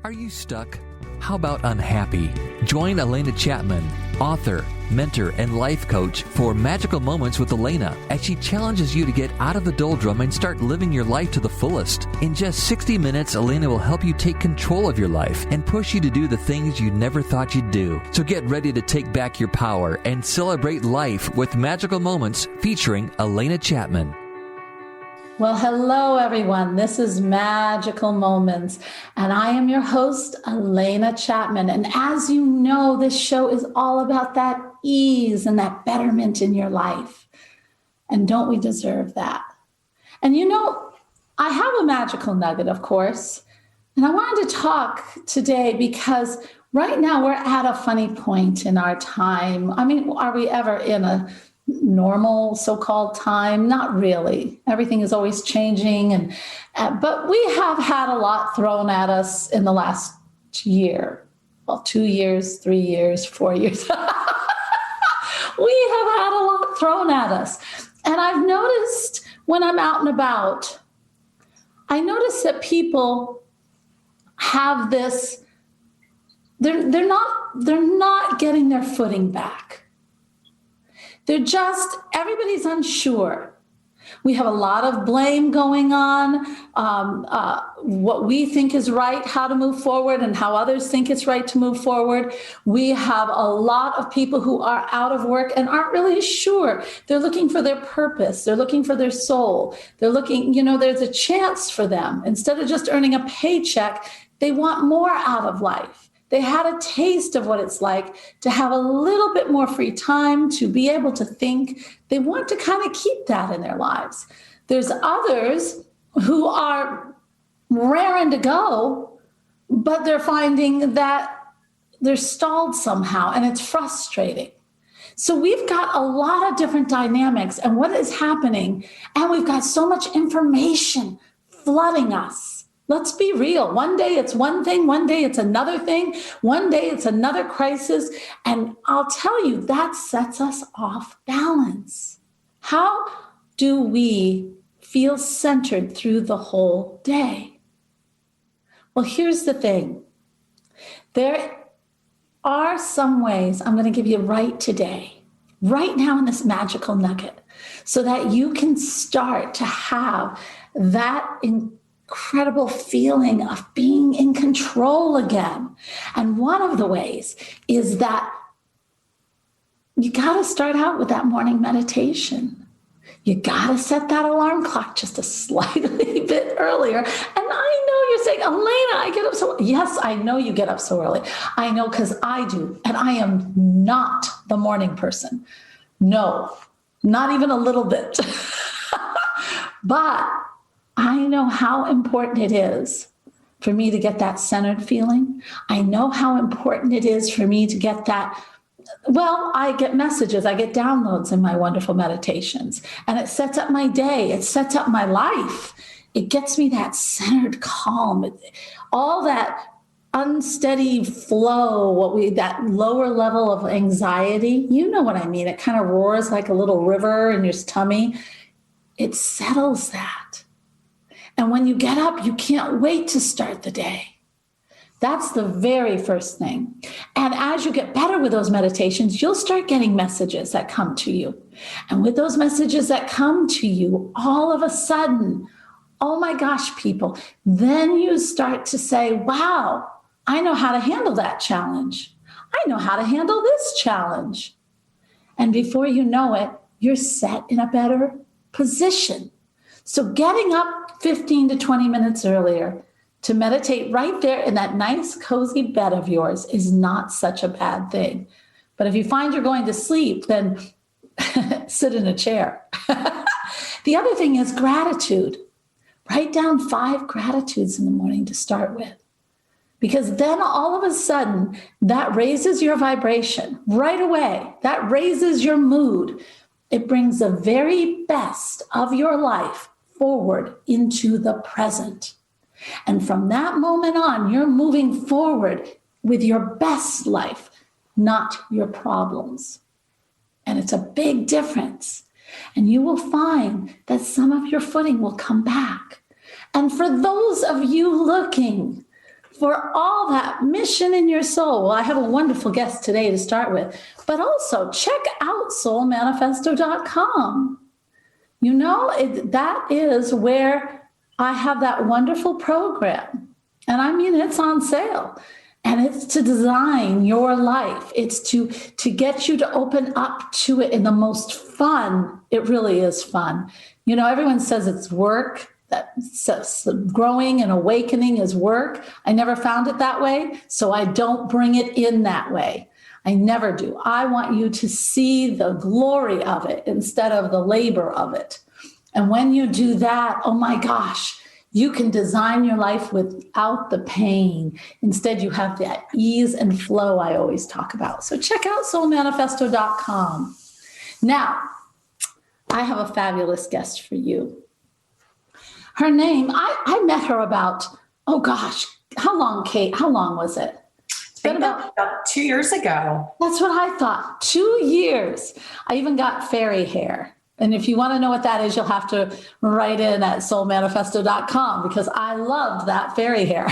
Are you stuck? How about unhappy? Join Alena Chapman, author, mentor, and life coach for Magical Moments with Alena as she challenges you to get out of the doldrum and start living your life to the fullest. In just 60 minutes, Alena will help you take control of your life and push you to do the things you never thought you'd do. So get ready to take back your power and celebrate life with Magical Moments featuring Alena Chapman. Well, hello, everyone. This is Magical Moments, and I am your host, Alena Chapman. And as you know, this show is all about that ease and that betterment in your life. And don't we deserve that? And you know, I have a magical nugget, of course, and I wanted to talk today because right now we're at a funny point in our time. I mean, are we ever in a normal so-called time? Not really. Everything is always changing, but we have had a lot thrown at us in the last year. Well, 2 years, 3 years, 4 years. We have had a lot thrown at us. And I've noticed when I'm out and about, I notice that people have this, they're not getting their footing back. Everybody's unsure. We have a lot of blame going on, what we think is right, how to move forward, and how others think it's right to move forward. We have a lot of people who are out of work and aren't really sure. They're looking for their purpose. They're looking for their soul. They're looking, there's a chance for them. Instead of just earning a paycheck, they want more out of life. They had a taste of what it's like to have a little bit more free time, to be able to think. They want to kind of keep that in their lives. There's others who are raring to go, but they're finding that they're stalled somehow, and it's frustrating. So we've got a lot of different dynamics and what is happening, and we've got so much information flooding us. Let's be real. One day it's one thing, one day it's another thing, one day it's another crisis. And I'll tell you, that sets us off balance. How do we feel centered through the whole day? Well, here's the thing. There are some ways I'm going to give you right today, right now in this magical nugget, so that you can start to have that incredible feeling of being in control again. And one of the ways is that you got to start out with that morning meditation. You got to set that alarm clock just a slightly bit earlier. And I know you're saying, Alena, I get up so early. Yes, I know you get up so early. I know, because I do. And I am not the morning person. No, not even a little bit. But I know how important it is for me to get that centered feeling. I know how important it is for me to get that. Well, I get messages, I get downloads in my wonderful meditations, and it sets up my day. It sets up my life. It gets me that centered calm, all that unsteady flow, that lower level of anxiety. You know what I mean? It kind of roars like a little river in your tummy. It settles that. And when you get up, you can't wait to start the day. That's the very first thing. And as you get better with those meditations, you'll start getting messages that come to you. And with those messages that come to you, all of a sudden, oh my gosh, people, then you start to say, wow, I know how to handle that challenge. I know how to handle this challenge. And before you know it, you're set in a better position. So getting up 15 to 20 minutes earlier to meditate right there in that nice, cozy bed of yours is not such a bad thing. But if you find you're going to sleep, then sit in a chair. The other thing is gratitude. Write down 5 gratitudes in the morning to start with. Because then all of a sudden, that raises your vibration right away. That raises your mood. It brings the very best of your life forward into the present. And from that moment on, you're moving forward with your best life, not your problems. And it's a big difference. And you will find that some of your footing will come back. And for those of you looking for all that mission in your soul. Well, I have a wonderful guest today to start with, but also check out soulmanifesto.com. That is where I have that wonderful program. And I mean, it's on sale. And it's to design your life. It's to get you to open up to it in the most fun. It really is fun. Everyone says it's work. That growing and awakening is work. I never found it that way, so I don't bring it in that way. I never do. I want you to see the glory of it instead of the labor of it. And when you do that, oh my gosh, you can design your life without the pain. Instead, you have that ease and flow I always talk about. So check out soulmanifesto.com. Now, I have a fabulous guest for you. Her name, I met her about, oh gosh, how long, Kate? How long was it? It's been about 2 years ago. That's what I thought. 2 years. I even got fairy hair. And if you want to know what that is, you'll have to write in at soulmanifesto.com because I loved that fairy hair.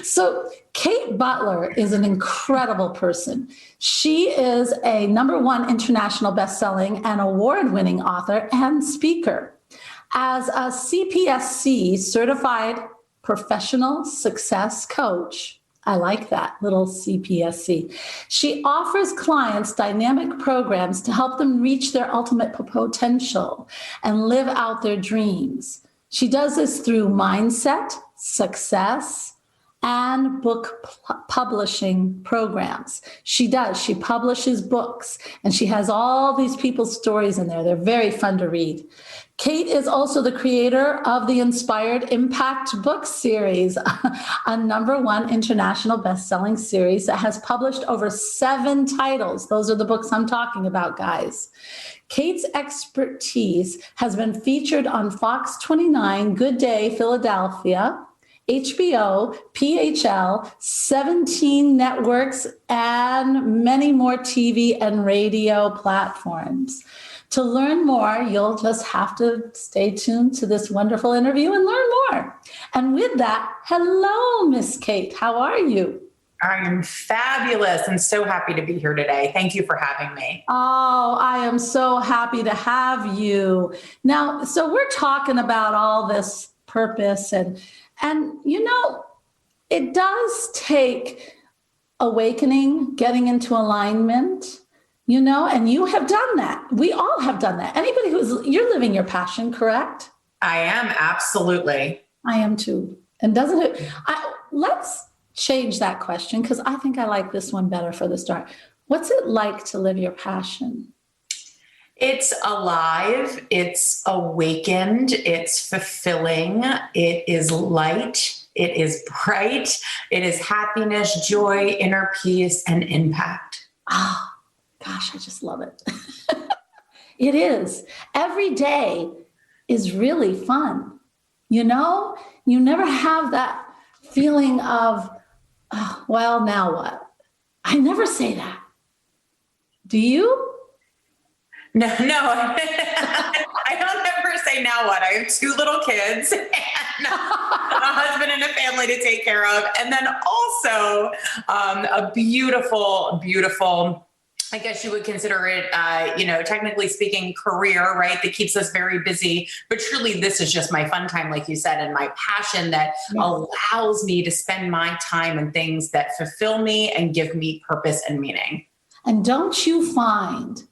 So Kate Butler is an incredible person. She is a #1 international best-selling and award-winning author and speaker. As a CPSC, Certified Professional Success Coach, I like that little CPSC. She offers clients dynamic programs to help them reach their ultimate potential and live out their dreams. She does this through mindset, success, and book publishing programs. She does. She publishes books, and she has all these people's stories in there. They're very fun to read. Kate is also the creator of the Inspired Impact book series, a #1 international best-selling series that has published over 7 titles. Those are the books I'm talking about, guys. Kate's expertise has been featured on Fox 29, Good Day Philadelphia, HBO, PHL, 17 networks, and many more TV and radio platforms. To learn more, you'll just have to stay tuned to this wonderful interview and learn more. And with that, hello, Miss Kate. How are you? I am fabulous and so happy to be here today. Thank you for having me. Oh, I am so happy to have you. Now, so we're talking about all this purpose and it does take awakening, getting into alignment, and you have done that. We all have done that. Anybody you're living your passion, correct? I am, absolutely. I am too. And let's change that question because I think I like this one better for the start. What's it like to live your passion? It's alive. It's awakened. It's fulfilling. It is light. It is bright. It is happiness, joy, inner peace, and impact. Oh, gosh, I just love it. It is. Every day is really fun. You never have that feeling of, oh, well, now what? I never say that. Do you? No, I don't ever say now what. I have 2 little kids and a husband and a family to take care of. And then also a beautiful, I guess you would consider it, technically speaking, career, right? That keeps us very busy. But truly, this is just my fun time, like you said, and my passion that allows me to spend my time in things that fulfill me and give me purpose and meaning. And don't you find,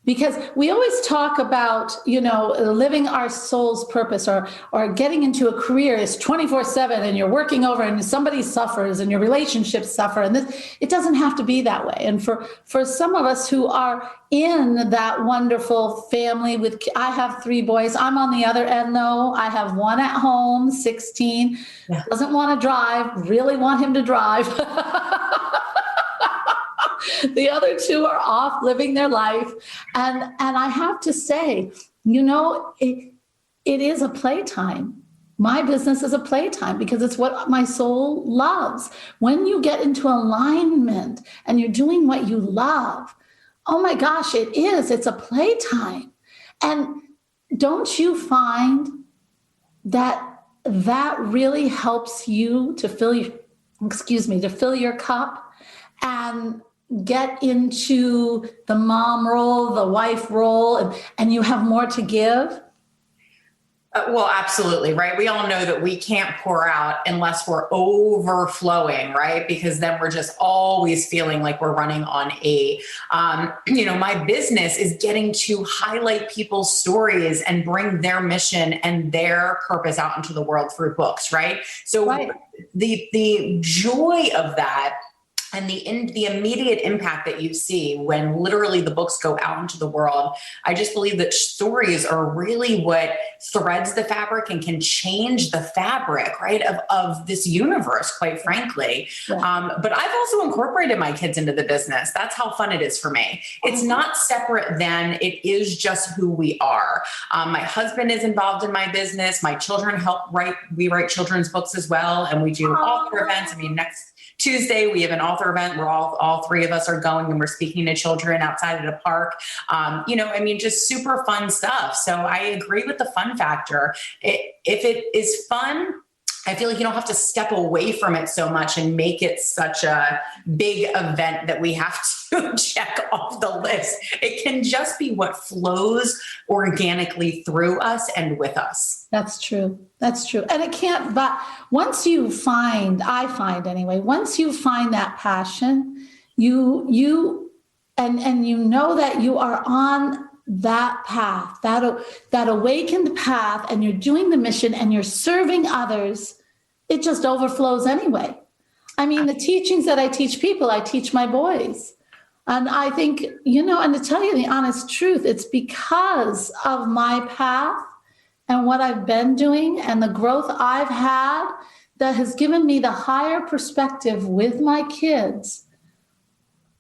because we always talk about, living our soul's purpose or getting into a career is 24/7 and you're working over and somebody suffers and your relationships suffer. And it doesn't have to be that way. And for some of us who are in that wonderful family I have 3 boys. I'm on the other end though. I have one at home, 16, doesn't want to drive, really want him to drive. The other 2 are off living their life. And I have to say, it is a playtime. My business is a playtime because it's what my soul loves. When you get into alignment and you're doing what you love, oh my gosh, it's a playtime. And don't you find that that really helps you to fill to fill your cup and get into the mom role, the wife role, and you have more to give? Well, absolutely, right? We all know that we can't pour out unless we're overflowing, right? Because then we're just always feeling like we're running on E. My business is getting to highlight people's stories and bring their mission and their purpose out into the world through books, right? So Right. the joy of that and the immediate impact that you see when literally the books go out into the world, I just believe that stories are really what threads the fabric and can change the fabric, right, of this universe, quite frankly. Yeah. But I've also incorporated my kids into the business. That's how fun it is for me. It's not separate then. It is just who we are. My husband is involved in my business. My children we write children's books as well. And we do author events. I mean, next Tuesday, we have an author event where all three of us are going and we're speaking to children outside of the park. Just super fun stuff. So I agree with the fun factor. If it is fun, I feel like you don't have to step away from it so much and make it such a big event that we have to check off the list. It can just be what flows organically through us and with us. That's true. That's true. And it can't, but once you find that passion, you know that you are on that path, that awakened path, and you're doing the mission and you're serving others, it just overflows anyway. I mean, the teachings that I teach people, I teach my boys. And I think, and to tell you the honest truth, it's because of my path and what I've been doing and the growth I've had that has given me the higher perspective with my kids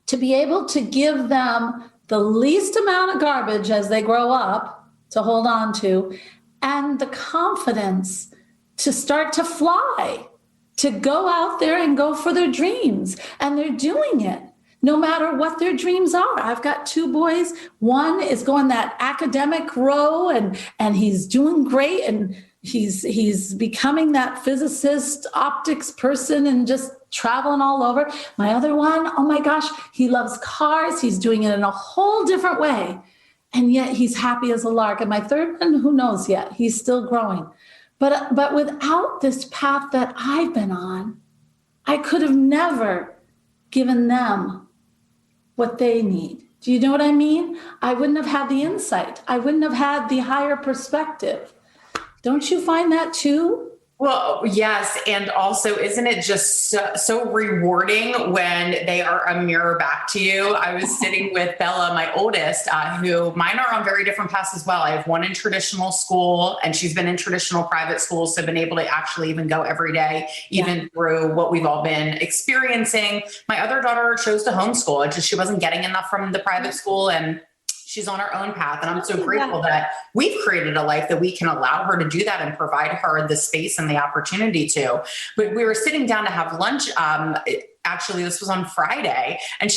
to be able to give them the least amount of garbage as they grow up to hold on to, and the confidence to start to fly, to go out there and go for their dreams. And they're doing it no matter what their dreams are. I've got two boys. One is going that academic row and he's doing great. And he's becoming that physicist, optics person and just traveling all over. My other one, oh my gosh, he loves cars. He's doing it in a whole different way. And yet he's happy as a lark. And my third one, who knows yet? He's still growing. But without this path that I've been on, I could have never given them what they need. Do you know what I mean? I wouldn't have had the insight. I wouldn't have had the higher perspective. Don't you find that too? Well, yes. And also, isn't it just so rewarding when they are a mirror back to you? I was sitting with Bella, my oldest, who mine are on very different paths as well. I have one in traditional school and she's been in traditional private schools. So been able to actually even go every day, even through what we've all been experiencing. My other daughter chose to homeschool. She wasn't getting enough from the private school and she's on her own path. And I'm so grateful that we've created a life that we can allow her to do that and provide her the space and the opportunity to. But we were sitting down to have lunch. Actually, this was on Friday. And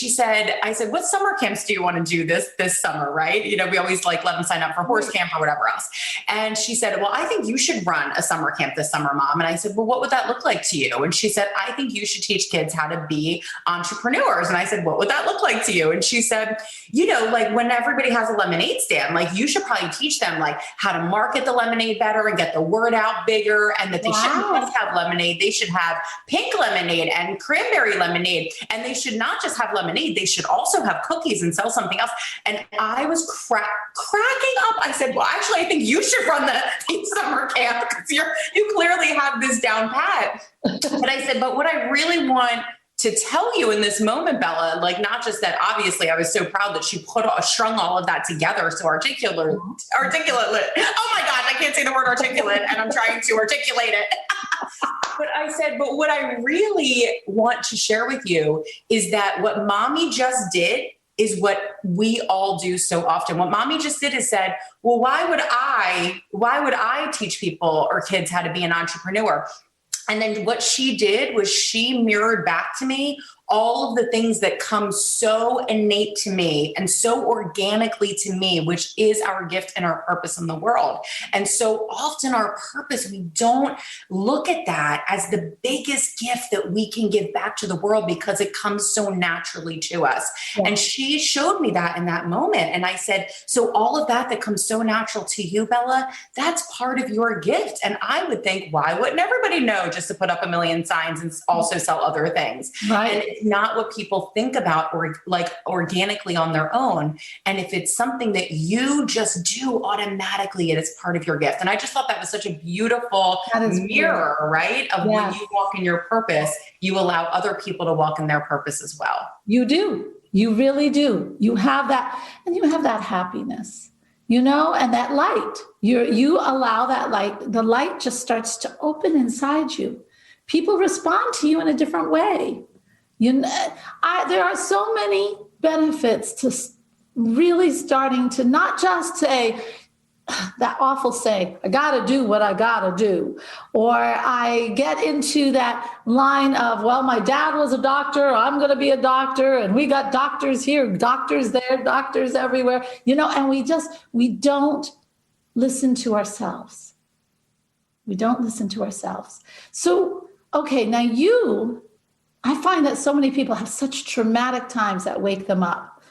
I said, what summer camps do you want to do this summer, right? We always let them sign up for horse camp or whatever else. And she said, well, I think you should run a summer camp this summer, Mom. And I said, well, what would that look like to you? And she said, I think you should teach kids how to be entrepreneurs. And I said, what would that look like to you? And she said, when everybody has a lemonade stand, you should probably teach them how to market the lemonade better and get the word out bigger. And that they shouldn't just have lemonade. They should have pink lemonade and cranberry lemonade. And they should not just have lemonade. They should also have cookies and sell something else. And I was cracking up. I said, well, actually, I think you should run the summer camp because you clearly have this down pat. But I said, but what I really want to tell you in this moment, Bella, not just that, obviously I was so proud that she strung all of that together. So articulate. Oh my gosh, I can't say the word articulate and I'm trying to articulate it. But I said, but what I really want to share with you is that what Mommy just did is what we all do so often. What Mommy just did is said, well, why would I teach people or kids how to be an entrepreneur? And then what she did was she mirrored back to me all of the things that come so innate to me and so organically to me, which is our gift and our purpose in the world. And so often our purpose, we don't look at that as the biggest gift that we can give back to the world because it comes so naturally to us. Yeah. And she showed me that in that moment. And I said, so all of that comes so natural to you, Bella, that's part of your gift. And I would think, why wouldn't everybody know just to put up a million signs and also sell other things? Right. And it's not what people think about or like organically on their own. And if it's something that you just do automatically, it is part of your gift. And I just thought that was such a beautiful mirror, right? Of when you walk in your purpose, you allow other people to walk in their purpose as well. You do. You really do. You have that, and you have that happiness, and that light. You allow that light. The light just starts to open inside you. People respond to you in a different way. There are so many benefits to really starting to not just say that awful saying, I got to do what I got to do. Or I get into that line of, well, my dad was a doctor, I'm going to be a doctor. And we got doctors here, doctors there, doctors everywhere, and we don't listen to ourselves. We don't listen to ourselves. So, okay, now I find that so many people have such traumatic times that wake them up.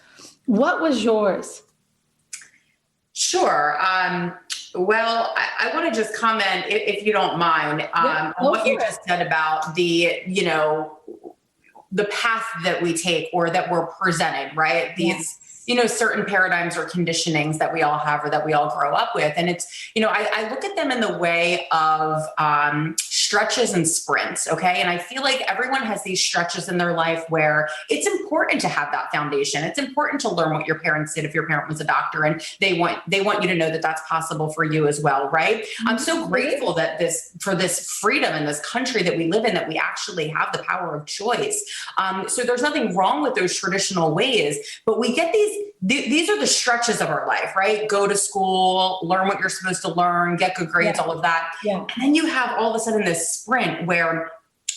What was yours? Sure. Well, I want to just comment, if you don't mind, on what you just said about the path that we take or that we're presented, right? These, certain paradigms or conditionings that we all have or that we all grow up with. And it's, I look at them in the way of stretches and sprints. Okay. And I feel like everyone has these stretches in their life where it's important to have that foundation. It's important to learn what your parents did if your parent was a doctor, and they want you to know that that's possible for you as well. Right. Mm-hmm. I'm so grateful that for this freedom in this country that we live in, that we actually have the power of choice. So there's nothing wrong with those traditional ways, but we get these are the stretches of our life, right? Go to school, learn what you're supposed to learn, get good grades, all of that. Yeah. And then you have all of a sudden this sprint where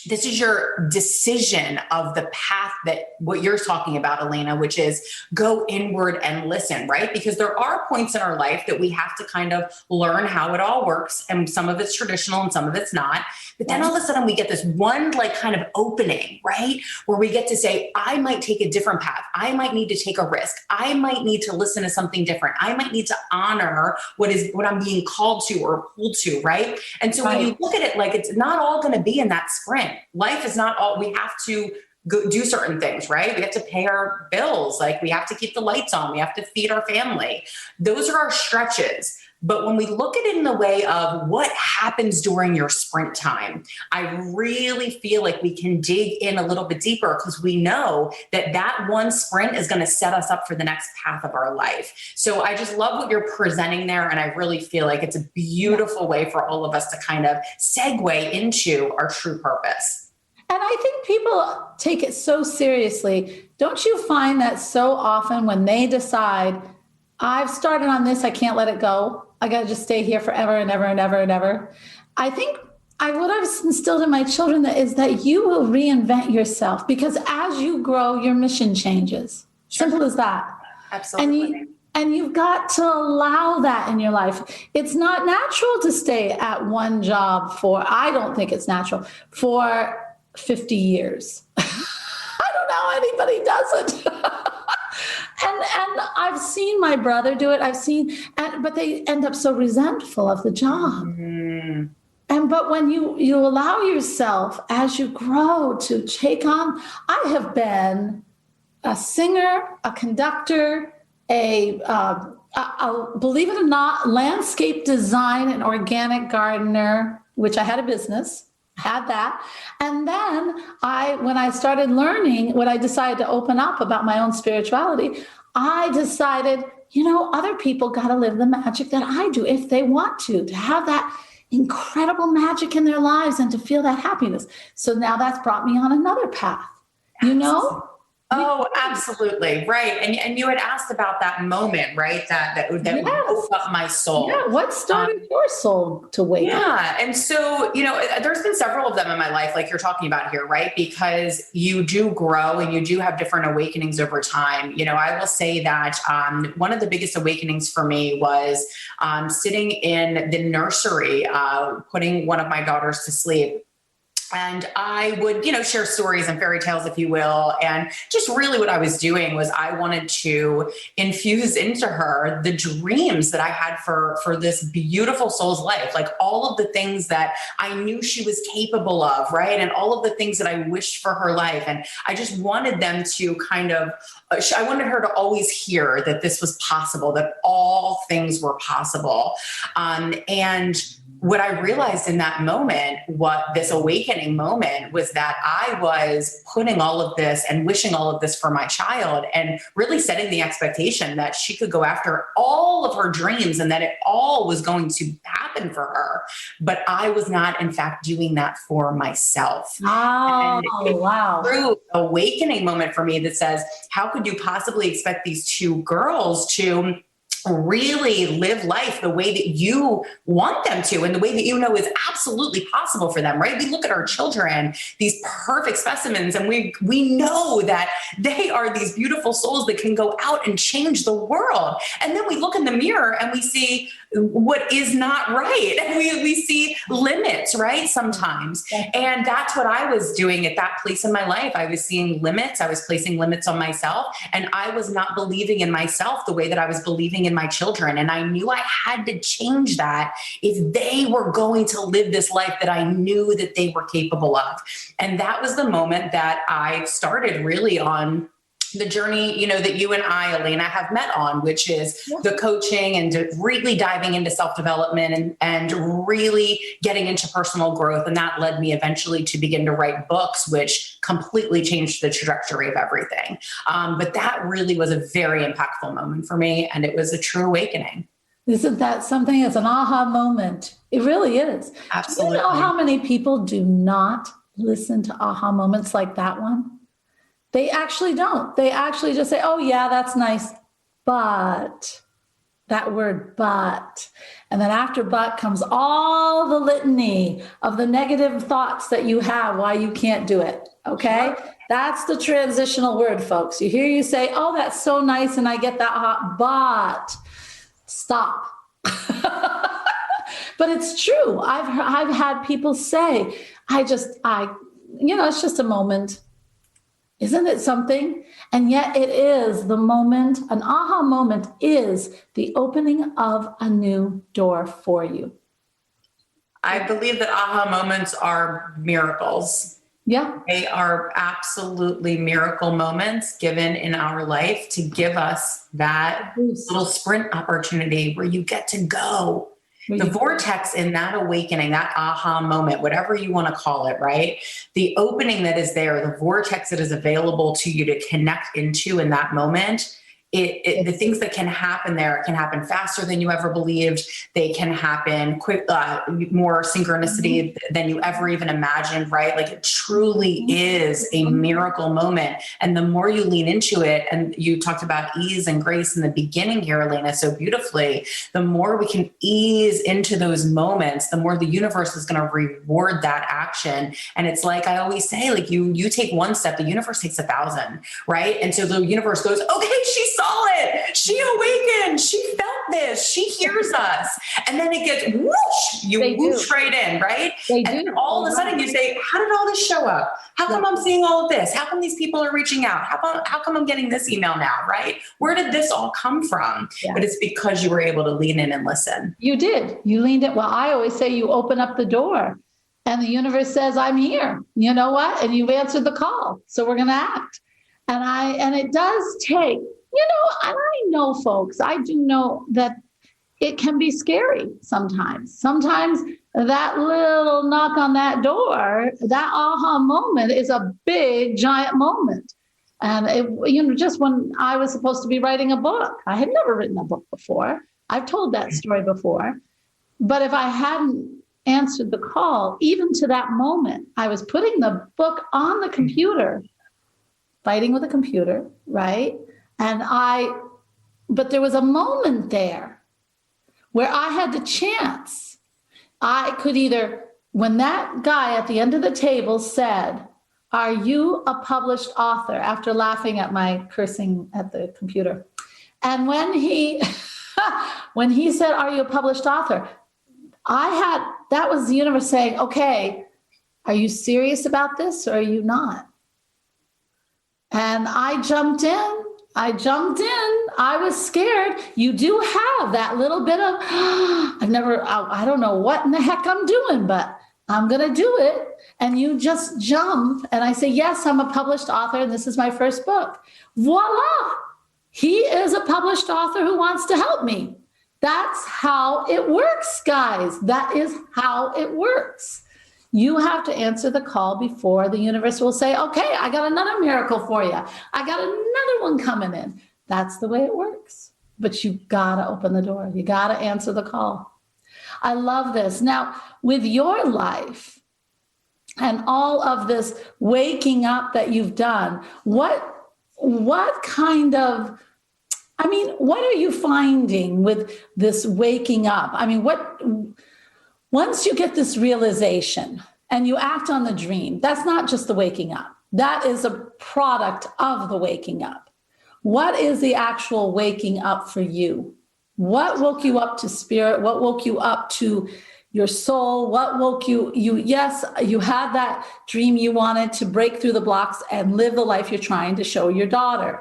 this is your decision of the path that what you're talking about, Alena, which is go inward and listen, right? Because there are points in our life that we have to kind of learn how it all works. And some of it's traditional and some of it's not. But then all of a sudden we get this one kind of opening, right? Where we get to say, I might take a different path. I might need to take a risk. I might need to listen to something different. I might need to honor what I'm being called to or pulled to, right? And so when you look at it, it's not all going to be in that sprint. Life is not all, we have to go do certain things, right? We have to pay our bills. We have to keep the lights on. We have to feed our family. Those are our stretches. But when we look at it in the way of what happens during your sprint time, I really feel like we can dig in a little bit deeper, because we know that one sprint is going to set us up for the next path of our life. So I just love what you're presenting there. And I really feel like it's a beautiful way for all of us to kind of segue into our true purpose. And I think people take it so seriously. Don't you find that so often when they decide, I've started on this, I can't let it go, I got to just stay here forever and ever and ever and ever. I think what I've instilled in my children is that you will reinvent yourself, because as you grow, your mission changes. Simple as that. Absolutely. And you've got to allow that in your life. It's not natural to stay at one job I don't think it's natural, for 50 years. I don't know how anybody does it. And I've seen my brother do it. But they end up so resentful of the job. Mm-hmm. But when you allow yourself as you grow to take on, I have been a singer, a conductor, believe it or not, landscape design and organic gardener, which I had a business. Had that. And then when I started learning, when I decided to open up about my own spirituality, I decided, other people got to live the magic that I do if they want to have that incredible magic in their lives and to feel that happiness. So now that's brought me on another path, Oh, absolutely. Right. And you had asked about that moment, right? That Yes. woke up my soul. Yeah. What started your soul to wake up? Yeah. And so, there's been several of them in my life, like you're talking about here, right? Because you do grow and you do have different awakenings over time. I will say that one of the biggest awakenings for me was sitting in the nursery, putting one of my daughters to sleep. And I would, share stories and fairy tales, if you will. And just really what I was doing was I wanted to infuse into her the dreams that I had for this beautiful soul's life, like all of the things that I knew she was capable of, right? And all of the things that I wished for her life. And I just wanted them to I wanted her to always hear that this was possible, that all things were possible. And what I realized in that moment, what this awakening moment was, that I was putting all of this and wishing all of this for my child, and really setting the expectation that she could go after all of her dreams and that it all was going to happen for her. But I was not, in fact, doing that for myself. Oh, wow. True awakening moment for me that says, how could you possibly expect these two girls to really live life the way that you want them to, and the way that is absolutely possible for them, right? We look at our children, these perfect specimens, and we know that they are these beautiful souls that can go out and change the world. And then we look in the mirror and we see what is not right. And we see limits, right? Sometimes. And that's what I was doing at that place in my life. I was seeing limits. I was placing limits on myself, and I was not believing in myself the way that I was believing in my children. And I knew I had to change that if they were going to live this life that I knew that they were capable of. And that was the moment that I started really on the journey, that you and I, Alena, have met on, which is the coaching and really diving into self-development and really getting into personal growth. And that led me eventually to begin to write books, which completely changed the trajectory of everything. But that really was a very impactful moment for me. And it was a true awakening. Isn't that something? It's an aha moment. It really is. Absolutely. Do you know how many people do not listen to aha moments like that one? They actually don't. They actually just say, oh, yeah, that's nice. But that word, but. And then after but comes all the litany of the negative thoughts that you have why you can't do it. Okay. That's the transitional word, folks. You say, oh, that's so nice. And I get that hot, but stop. But it's true. I've had people say, it's just a moment. Isn't it something? And yet it is the moment. An aha moment is the opening of a new door for you. I believe that aha moments are miracles. Yeah. They are absolutely miracle moments given in our life to give us that little sprint opportunity where you get to go. The vortex in that awakening, that aha moment, whatever you want to call it, right? The opening that is there, the vortex that is available to you to connect into in that moment, the things that can happen there can happen faster than you ever believed. They can happen quick, more synchronicity than you ever even imagined, right? Like it truly is a miracle moment. And the more you lean into it, and you talked about ease and grace in the beginning here, Alena, so beautifully, the more we can ease into those moments, the more the universe is going to reward that action. And it's like I always say, like you take one step, the universe takes 1,000, right? And so the universe goes, okay, she saw it. She awakened. She felt this. She hears us. And then it gets whoosh, you whoosh right in, right? And all of a sudden you say, how did all this show up? How come I'm seeing all of this? How come these people are reaching out? How come I'm getting this email now, right? Where did this all come from? Yeah. But it's because you were able to lean in and listen. You did. You leaned in. Well, I always say you open up the door and the universe says, I'm here. You know what? And you've answered the call. So we're going to act. And it does take, and I know, folks, I do know that it can be scary sometimes. Sometimes that little knock on that door, that aha moment is a big, giant moment. And just when I was supposed to be writing a book, I had never written a book before. I've told that story before. But if I hadn't answered the call, even to that moment, I was putting the book on the computer fighting with a computer, right? But there was a moment there where I had the chance. I could either, when that guy at the end of the table said, "Are you a published author?" after laughing at my cursing at the computer. And when he when he said, "Are you a published author?" that was the universe saying, "Okay, are you serious about this or are you not?" And I jumped in. I was scared. You do have that little bit of, I don't know what in the heck I'm doing, but I'm going to do it. And you just jump. And I say, "Yes, I'm a published author and this is my first book." Voila. He is a published author who wants to help me. That's how it works, guys. That is how it works. You have to answer the call before the universe will say, "Okay, I got another miracle for you. I got another one coming in." That's the way it works. But you got to open the door. You got to answer the call. I love this. Now, with your life and all of this waking up that you've done, what kind of, what are you finding with this waking up? Once you get this realization and you act on the dream, that's not just the waking up. That is a product of the waking up. What is the actual waking up for you? What woke you up to spirit? What woke you up to your soul? What woke you? Yes, you had that dream you wanted to break through the blocks and live the life you're trying to show your daughter.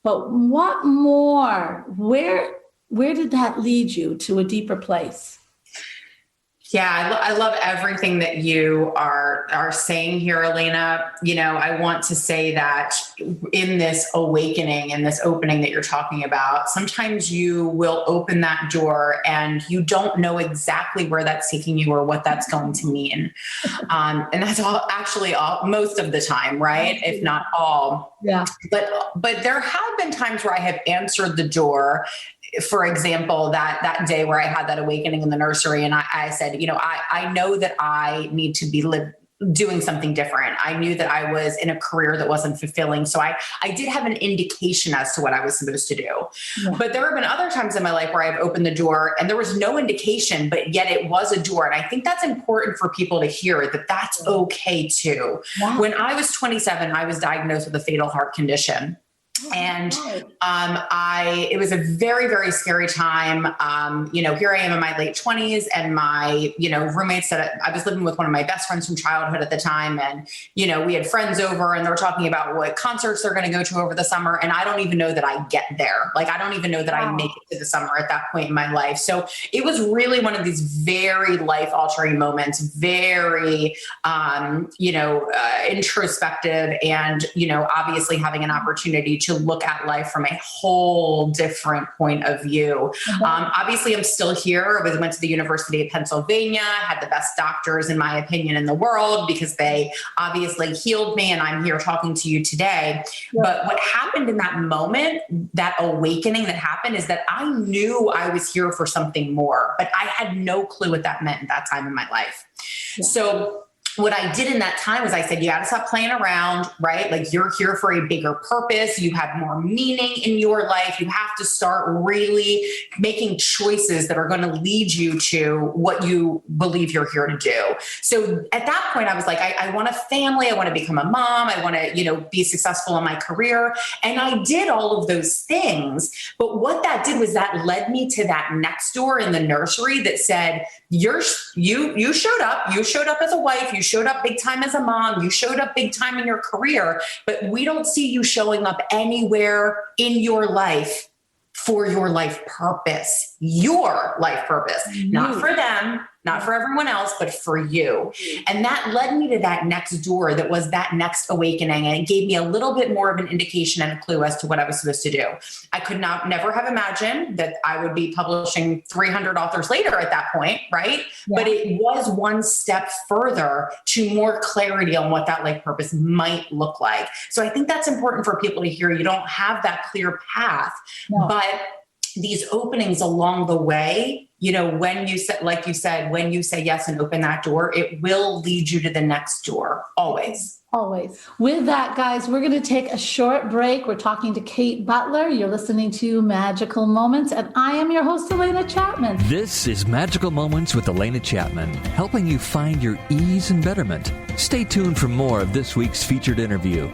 But what more? Where did that lead you to a deeper place? Yeah, I love everything that you are saying here, Alena. I want to say that in this awakening and this opening that you're talking about, sometimes you will open that door and you don't know exactly where that's taking you or what that's going to mean. And that's all most of the time, right? If not all. Yeah. But there have been times where I have answered the door. For example, that day where I had that awakening in the nursery and I said, I know that I need to be doing something different. I knew that I was in a career that wasn't fulfilling. So I did have an indication as to what I was supposed to do. Yeah. But there have been other times in my life where I've opened the door and there was no indication, but yet it was a door. And I think that's important for people to hear, that that's okay too. Yeah. When I was 27, I was diagnosed with a fatal heart condition. And it was a very, very scary time. Here I am in my late 20s and my, roommates that I was living with one of my best friends from childhood at the time. And, we had friends over and they were talking about what concerts they're going to go to over the summer. And I don't even know that I get there. Like, I don't even know that I make it to the summer at that point in my life. So it was really one of these very life altering moments, very, introspective and, obviously having an opportunity to look at life from a whole different point of view. Mm-hmm. Obviously, I'm still here. I went to the University of Pennsylvania, had the best doctors, in my opinion, in the world because they obviously healed me, and I'm here talking to you today. Yeah. But what happened in that moment, that awakening that happened, is that I knew I was here for something more, but I had no clue what that meant at that time in my life. Yeah. So what I did in that time was I said, you got to stop playing around, right? Like, you're here for a bigger purpose. You have more meaning in your life. You have to start really making choices that are going to lead you to what you believe you're here to do. So at that point, I was like, I want a family. I want to become a mom. I want to, be successful in my career. And I did all of those things. But what that did was that led me to that next door in the nursery that said, you showed up. You showed up as a wife. You showed up big time as a mom. You showed up big time in your career, but we don't see you showing up anywhere in your life for your life purpose, your life purpose, not for them, not for everyone else, but for you. And that led me to that next door that was that next awakening. And it gave me a little bit more of an indication and a clue as to what I was supposed to do. I could never have imagined that I would be publishing 300 authors later at that point, right? Yeah. But it was one step further to more clarity on what that life purpose might look like. So I think that's important for people to hear. You don't have that clear path, but these openings along the way, when you said, like you said, when you say yes and open that door, it will lead you to the next door, always. Always. With that, guys, we're going to take a short break. We're talking to Kate Butler. You're listening to Magical Moments, and I am your host, Alena Chapman. This is Magical Moments with Alena Chapman, helping you find your ease and betterment. Stay tuned for more of this week's featured interview.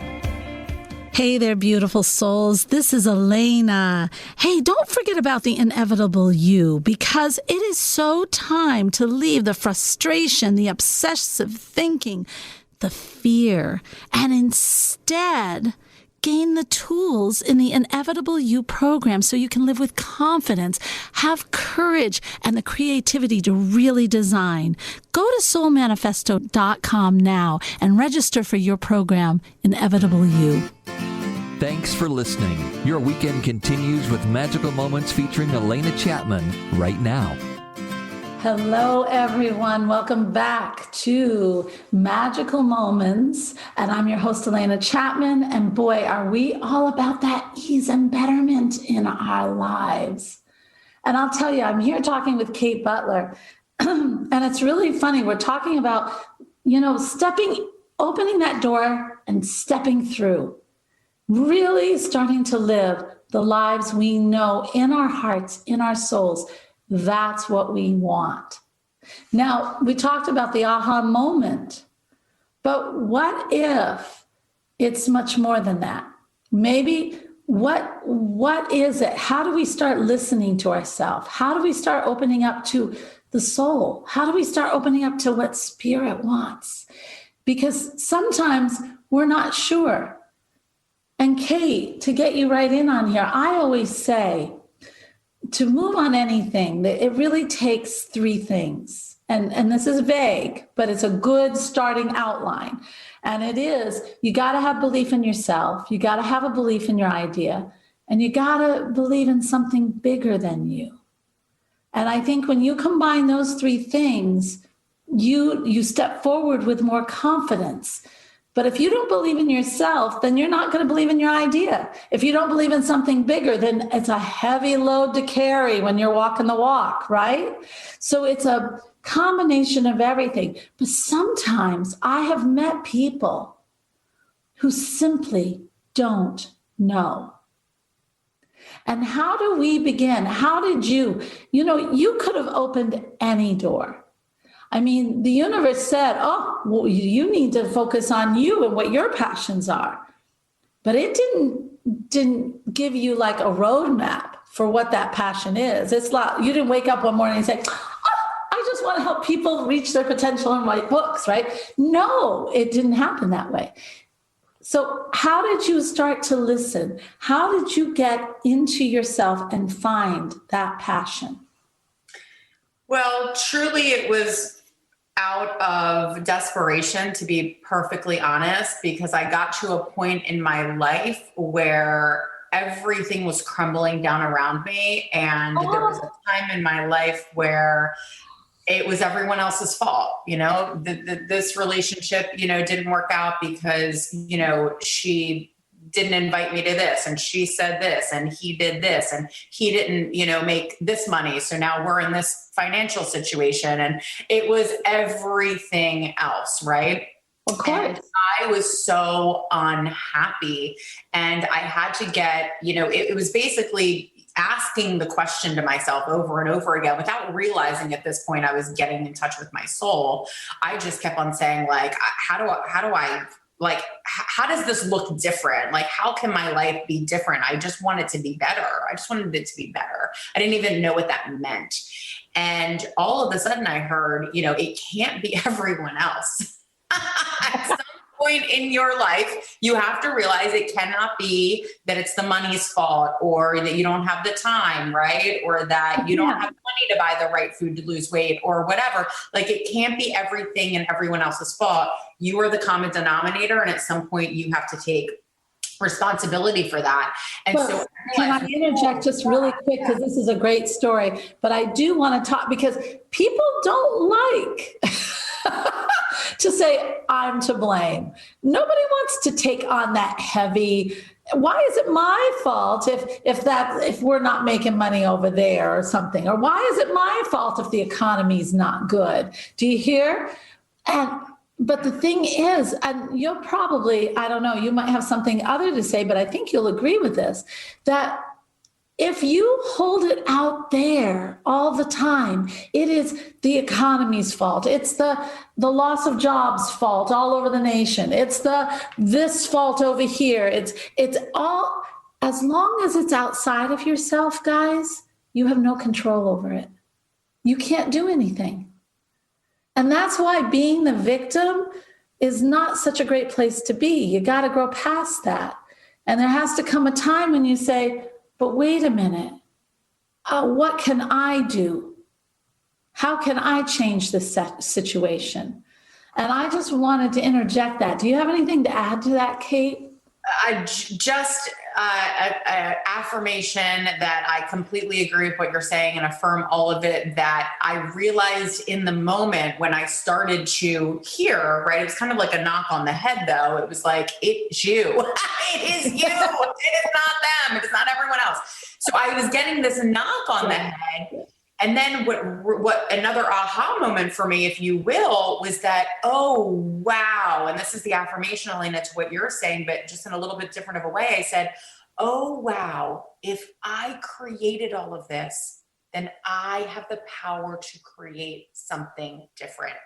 Hey there, beautiful souls. This is Alena. Hey, don't forget about the inevitable you, because it is so time to leave the frustration, the obsessive thinking, the fear, and instead gain the tools in the Inevitable You program so you can live with confidence, have courage, and the creativity to really design. Go to soulmanifesto.com now and register for your program, Inevitable You. Thanks for listening. Your weekend continues with Magical Moments featuring Alena Chapman right now. Hello, everyone. Welcome back to Magical Moments. And I'm your host, Alena Chapman. And boy, are we all about that ease and betterment in our lives. And I'll tell you, I'm here talking with Kate Butler. And it's really funny. We're talking about, opening that door and stepping through. Really starting to live the lives we know in our hearts, in our souls. That's what we want. Now, we talked about the aha moment, but what if it's much more than that? Maybe what is it? How do we start listening to ourselves? How do we start opening up to the soul? How do we start opening up to what spirit wants? Because sometimes we're not sure. And Kate, to get you right in on here, I always say, to move on anything, it really takes three things. And this is vague, but it's a good starting outline. And it is, you got to have belief in yourself. You got to have a belief in your idea. And you got to believe in something bigger than you. And I think when you combine those three things, you step forward with more confidence. But if you don't believe in yourself, then you're not going to believe in your idea. If you don't believe in something bigger, then it's a heavy load to carry when you're walking the walk, right? So it's a combination of everything. But sometimes I have met people who simply don't know. And how do we begin? How did you could have opened any door. I mean, the universe said, oh, well, you need to focus on you and what your passions are. But it didn't give you like a roadmap for what that passion is. It's like you didn't wake up one morning and say, oh, I just want to help people reach their potential and write books, right? No, it didn't happen that way. So how did you start to listen? How did you get into yourself and find that passion? Well, truly it was out of desperation, to be perfectly honest, because I got to a point in my life where everything was crumbling down around me. And there was a time in my life where it was everyone else's fault. This relationship, didn't work out because, she didn't invite me to this, and she said this, and he did this, and he didn't, make this money. So now we're in this financial situation, and it was everything else, right? Of course. And I was so unhappy, and I had to get, it was basically asking the question to myself over and over again without realizing at this point I was getting in touch with my soul. I just kept on saying, like, how does this look different? Like, how can my life be different? I just want it to be better. I just wanted it to be better. I didn't even know what that meant. And all of a sudden I heard, it can't be everyone else. At some point in your life, you have to realize it cannot be that it's the money's fault, or that you don't have the time, right? Or that you don't have money to buy the right food to lose weight, or whatever. Like, it can't be everything and everyone else's fault. You are the common denominator. And at some point you have to take responsibility for that. And so can I interject just really quick, because this is a great story, but I do want to talk, because people don't like to say, I'm to blame. Nobody wants to take on that heavy. Why is it my fault if we're not making money over there or something? Or why is it my fault if the economy's not good? Do you hear? But the thing is, and you'll probably, I don't know, you might have something other to say, but I think you'll agree with this, that if you hold it out there all the time, it is the economy's fault. It's the loss of jobs fault all over the nation. It's this fault over here. It's all, as long as it's outside of yourself, guys, you have no control over it. You can't do anything. And that's why being the victim is not such a great place to be. You got to grow past that. And there has to come a time when you say, but wait a minute, what can I do? How can I change this situation? And I just wanted to interject that. Do you have anything to add to that, Kate? Just an affirmation that I completely agree with what you're saying and affirm all of it, that I realized in the moment when I started to hear, right? It was kind of like a knock on the head, though. It was like, it's you. It is you. It is not them. It is not everyone else. So I was getting this knock on the head. And then what another aha moment for me, if you will, was that, oh, wow. And this is the affirmation, Alena, to what you're saying, but just in a little bit different of a way. I said, oh, wow. If I created all of this, then I have the power to create something different.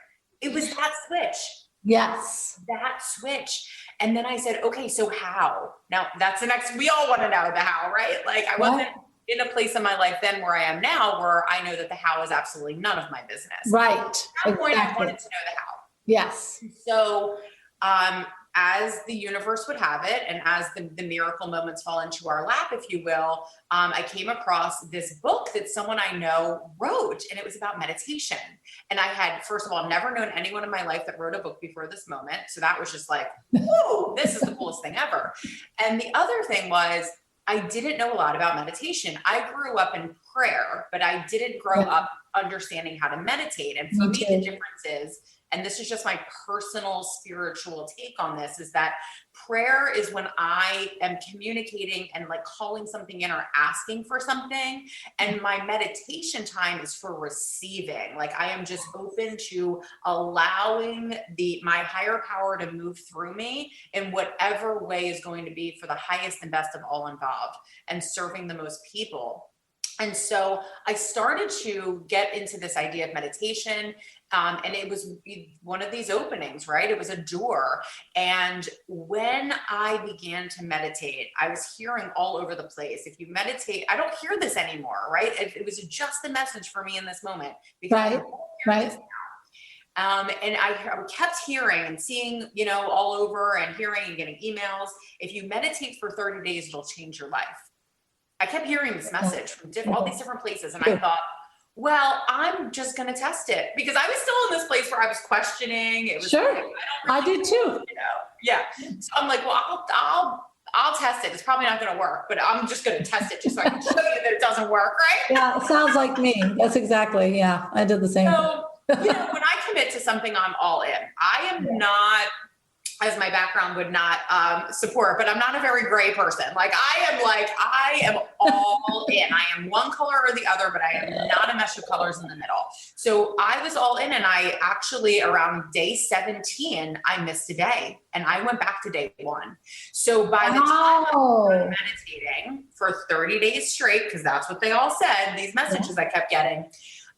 It was that switch. Yes. That switch. And then I said, okay, so how? Now that's the next, we all want to know the how, right? Like I wasn't in a place in my life then where I am now, where I know that the how is absolutely none of my business. Right. At that point, I wanted to know the how. Yes. So, as the universe would have it, and as the miracle moments fall into our lap, if you will, I came across this book that someone I know wrote, and it was about meditation. And I had, first of all, never known anyone in my life that wrote a book before this moment. So that was just like, whoa, this is the coolest thing ever. And the other thing was, I didn't know a lot about meditation. I grew up in prayer, but I didn't grow up understanding how to meditate. And for me, the difference is, and this is just my personal spiritual take on this, is that prayer is when I am communicating and like calling something in or asking for something. And my meditation time is for receiving. Like I am just open to allowing my higher power to move through me in whatever way is going to be for the highest and best of all involved, and serving the most people. And so I started to get into this idea of meditation. And it was one of these openings, right? It was a door. And when I began to meditate, I was hearing all over the place. If you meditate, I don't hear this anymore, right? It was just a message for me in this moment. Because right. And I kept hearing and seeing, all over, and hearing and getting emails. If you meditate for 30 days, it'll change your life. I kept hearing this message from all these different places. And I thought, well, I'm just going to test it, because I was still in this place where I was questioning. It was like, I did too. Yeah. So I'm like, well, I'll test it. It's probably not going to work, but I'm just going to test it just so I can show you that it doesn't work. Right. Yeah. It sounds like me. That's exactly. Yeah. I did the same. So, when I commit to something, I'm all in. I am not, as my background would not support, but I'm not a very gray person. I am all in. I am one color or the other, but I am not a mesh of colors in the middle. So I was all in, and I actually, around day 17, I missed a day, and I went back to day 1. So by the time I was meditating for 30 days straight, because that's what they all said, these messages I kept getting,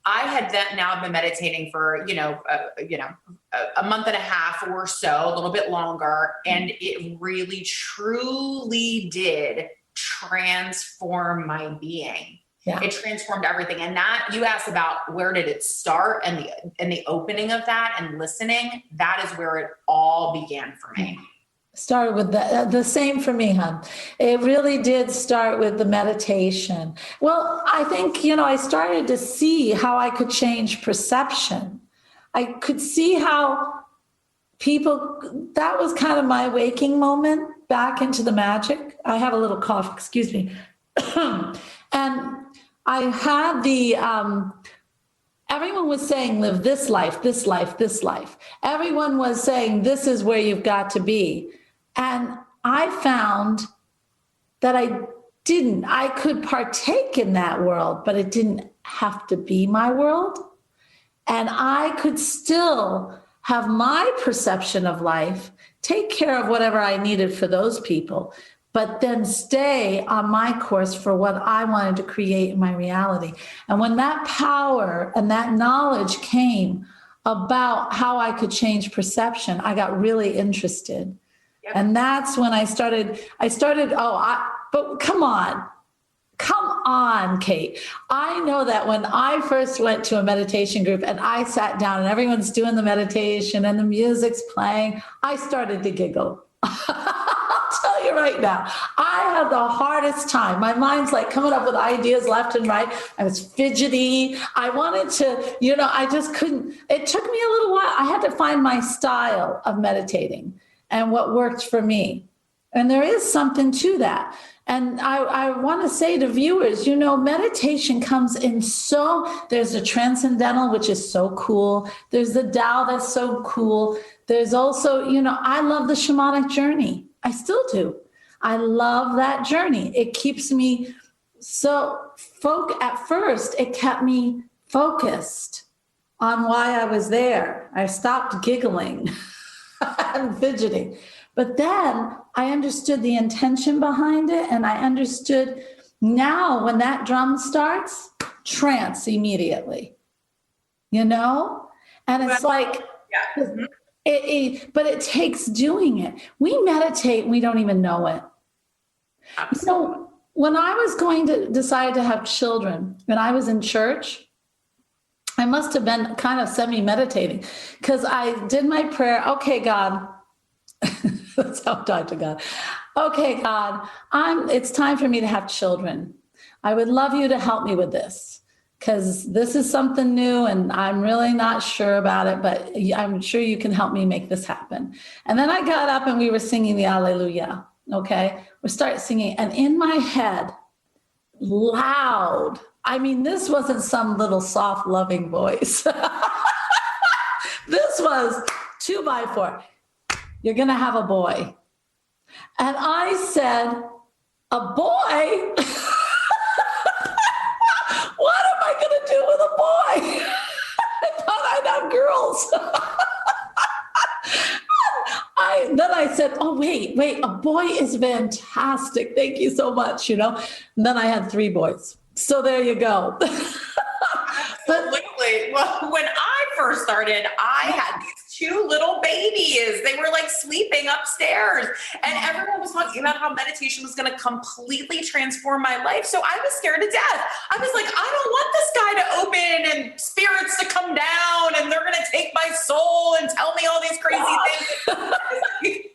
I had now been meditating for, a month and a half or so, a little bit longer. And it really, truly did transform my being. Yeah. It transformed everything. And that, you asked about where did it start, and the opening of that and listening, that is where it all began for me. Started with the same for me, hon. It really did start with the meditation. Well, I think, I started to see how I could change perception. I could see how that was kind of my waking moment back into the magic. I had a little cough, excuse me. And I had everyone was saying, live this life, this life, this life. Everyone was saying, this is where you've got to be. And I found that I could partake in that world, but it didn't have to be my world. And I could still have my perception of life, take care of whatever I needed for those people, but then stay on my course for what I wanted to create in my reality. And when that power and that knowledge came about how I could change perception, I got really interested. Yep. And that's when I started, but come on, Kate. I know that when I first went to a meditation group and I sat down and everyone's doing the meditation and the music's playing, I started to giggle. I'll tell you right now, I had the hardest time. My mind's like coming up with ideas left and right. I was fidgety. I wanted to, I just couldn't. It took me a little while. I had to find my style of meditating and what worked for me. And there is something to that. And I want to say to viewers, meditation comes in there's a transcendental, which is so cool. There's the Tao, that's so cool. There's also, I love the shamanic journey. I still do. I love that journey. It keeps me at first, it kept me focused on why I was there. I stopped giggling and fidgeting. But then I understood the intention behind it. And I understood now when that drum starts, trance immediately, And it's like, but it takes doing it. We meditate, and we don't even know it. So when I was going to decide to have children, and I was in church, I must have been kind of semi-meditating because I did my prayer. Okay, God. That's how I talk to God. Okay, God, it's time for me to have children. I would love you to help me with this because this is something new and I'm really not sure about it, but I'm sure you can help me make this happen. And then I got up and we were singing the Alleluia. Okay, we started singing, and in my head, loud. I mean, this wasn't some little soft, loving voice. This was 2x4. You're going to have a boy. And I said, a boy? What am I going to do with a boy? I thought I'd have girls. Then I said, oh, wait, a boy is fantastic. Thank you so much, And then I had 3 boys. So there you go. Absolutely. Well, when I first started, I had these 2 little babies. They were like sleeping upstairs, and everyone was talking about how meditation was going to completely transform my life. So I was scared to death. I was like, I don't want this guy to open and spirits to come down and they're going to take my soul and tell me all these crazy things.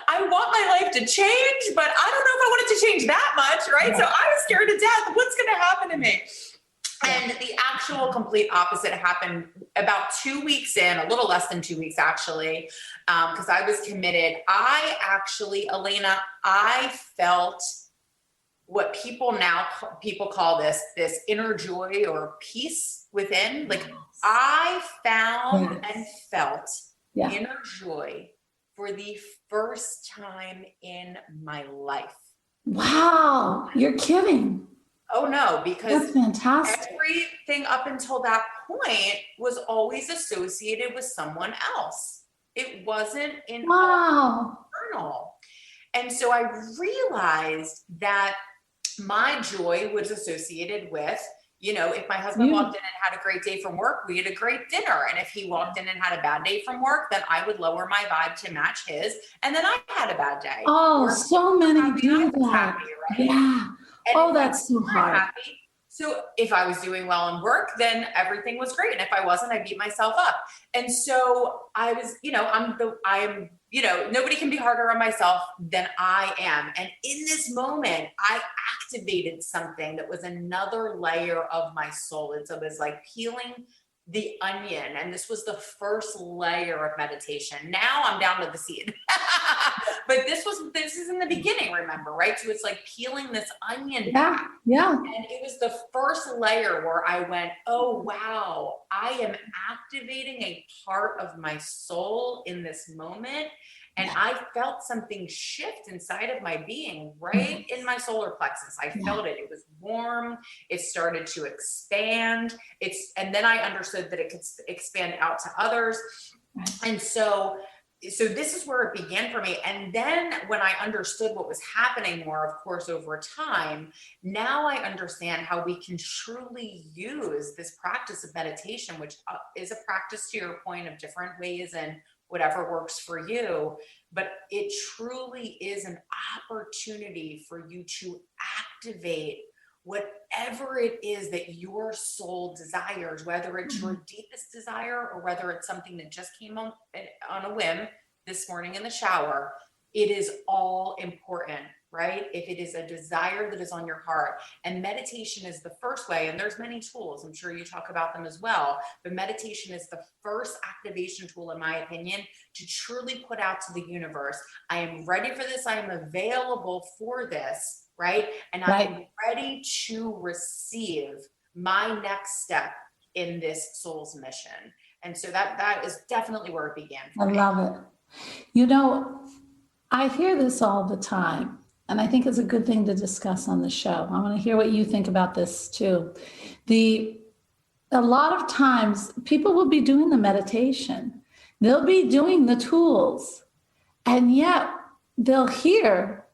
I want my life to change, but I don't know if I want it to change that much, right? So I was scared to death. What's going to happen to me? And the actual complete opposite happened about 2 weeks in, a little less than 2 weeks actually, because I was committed. Alena, I felt what people call this inner joy or peace within. Like I found and felt inner joy for the first time in my life. Wow, you're kidding. Oh no, because that's fantastic. Everything up until that point was always associated with someone else. It wasn't internal. And so I realized that my joy was associated with, if my husband walked in and had a great day from work, we had a great dinner. And if he walked in and had a bad day from work, then I would lower my vibe to match his. And then I had a bad day. Oh, so many do that. Happy, right? Yeah. And that's so hard. Happy. So if I was doing well in work, then everything was great. And if I wasn't, I beat myself up. And so I was, nobody can be harder on myself than I am. And in this moment, I activated something that was another layer of my soul. And so it was like peeling the onion. And this was the first layer of meditation. Now I'm down to the seed. But this is in the beginning, remember, right? So it's like peeling this onion back. Yeah. And it was the first layer where I went, oh, wow, I am activating a part of my soul in this moment. And I felt something shift inside of my being, right in my solar plexus. I felt it. It was warm. It started to expand. And then I understood that it could expand out to others. And so this is where it began for me. And then when I understood what was happening more, of course, over time, now I understand how we can truly use this practice of meditation, which is a practice, to your point, of different ways and whatever works for you. But it truly is an opportunity for you to activate whatever it is that your soul desires, whether it's your deepest desire or whether it's something that just came on a whim this morning in the shower. It is all important, right? If it is a desire that is on your heart, and meditation is the first way, and there's many tools, I'm sure you talk about them as well, but meditation is the first activation tool, in my opinion, to truly put out to the universe, I am ready for this, I am available for this, right? And I am ready to receive my next step in this soul's mission. And so that is definitely where it began for me. I love it. You know, I hear this all the time, and I think it's a good thing to discuss on the show. I want to hear what you think about this too. A lot of times people will be doing the meditation, they'll be doing the tools, and yet they'll hear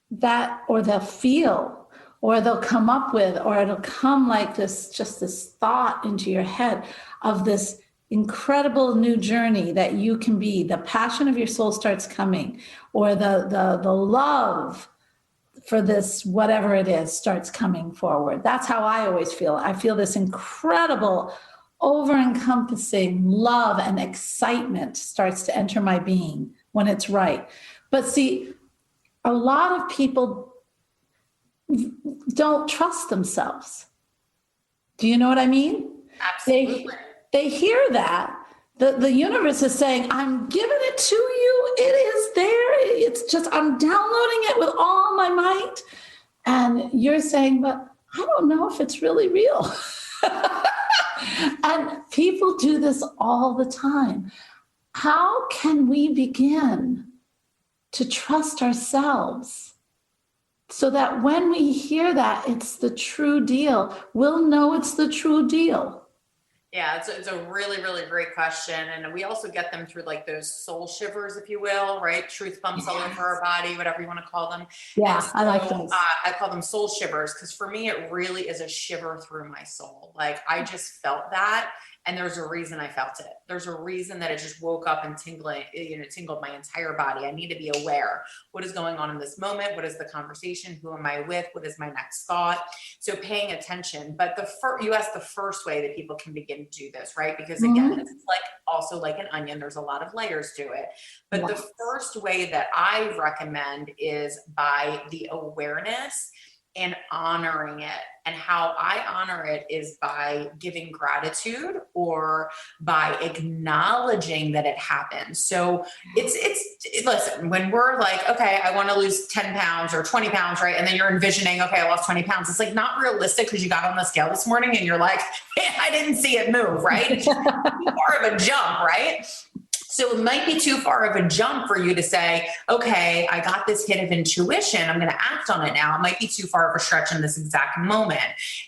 that, or they'll feel, or they'll come up with, or it'll come like this, just this thought into your head of this incredible new journey that you can be. The passion of your soul starts coming, or the love for this, whatever it is, starts coming forward. That's how I always feel. I feel this incredible, over-encompassing love and excitement starts to enter my being when it's right. But see, a lot of people don't trust themselves. Do you know what I mean? Absolutely. They hear that. The universe is saying, I'm giving it to you. It is there. It's just, I'm downloading it with all my might. And you're saying, but I don't know if it's really real. And people do this all the time. How can we begin to trust ourselves so that when we hear that it's the true deal, we'll know it's the true deal? Yeah, it's a really, really great question. And we also get them through like those soul shivers, if you will, right? Truth bumps all over our body, whatever you want to call them. Yeah, so, I like those. I call them soul shivers because for me, it really is a shiver through my soul. Like I just felt that. And there's a reason I felt it. There's a reason that it just woke up and tingled my entire body. I need to be aware. What is going on in this moment? What is the conversation? Who am I with? What is my next thought? So paying attention. But you asked the first way that people can begin to do this, right? Because again, this is also like an onion. There's a lot of layers to it. But the first way that I recommend is by the awareness and honoring it. And how I honor it is by giving gratitude or by acknowledging that it happened. So listen, when we're like, okay, I want to lose 10 pounds or 20 pounds, right? And then you're envisioning, okay, I lost 20 pounds. It's like not realistic because you got on the scale this morning and you're like, hey, I didn't see it move, right? It's too far of a jump, right? So it might be too far of a jump for you to say, okay, I got this hit of intuition. I'm going to act on it now. It might be too far of a stretch in this exact moment.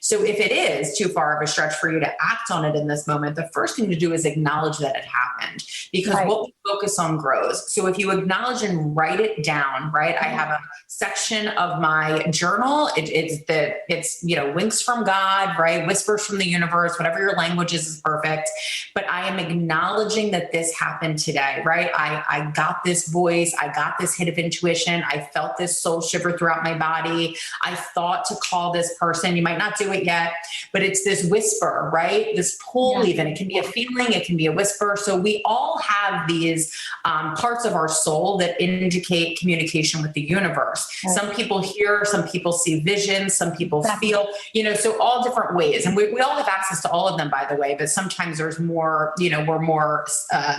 So if it is too far of a stretch for you to act on it in this moment, the first thing to do is acknowledge that it happened because what we focus on grows. So if you acknowledge and write it down, right? I have a section of my journal. It's winks from God, right? Whispers from the universe, whatever your language is perfect. But I am acknowledging that this happened in today, right? I got this voice. I got this hit of intuition. I felt this soul shiver throughout my body. I thought to call this person. You might not do it yet, but it's this whisper, right? This pull even. It can be a feeling. It can be a whisper. So we all have these parts of our soul that indicate communication with the universe. Right. Some people hear, some people see visions, some people feel, so all different ways. And we all have access to all of them, by the way, but sometimes there's more, we're more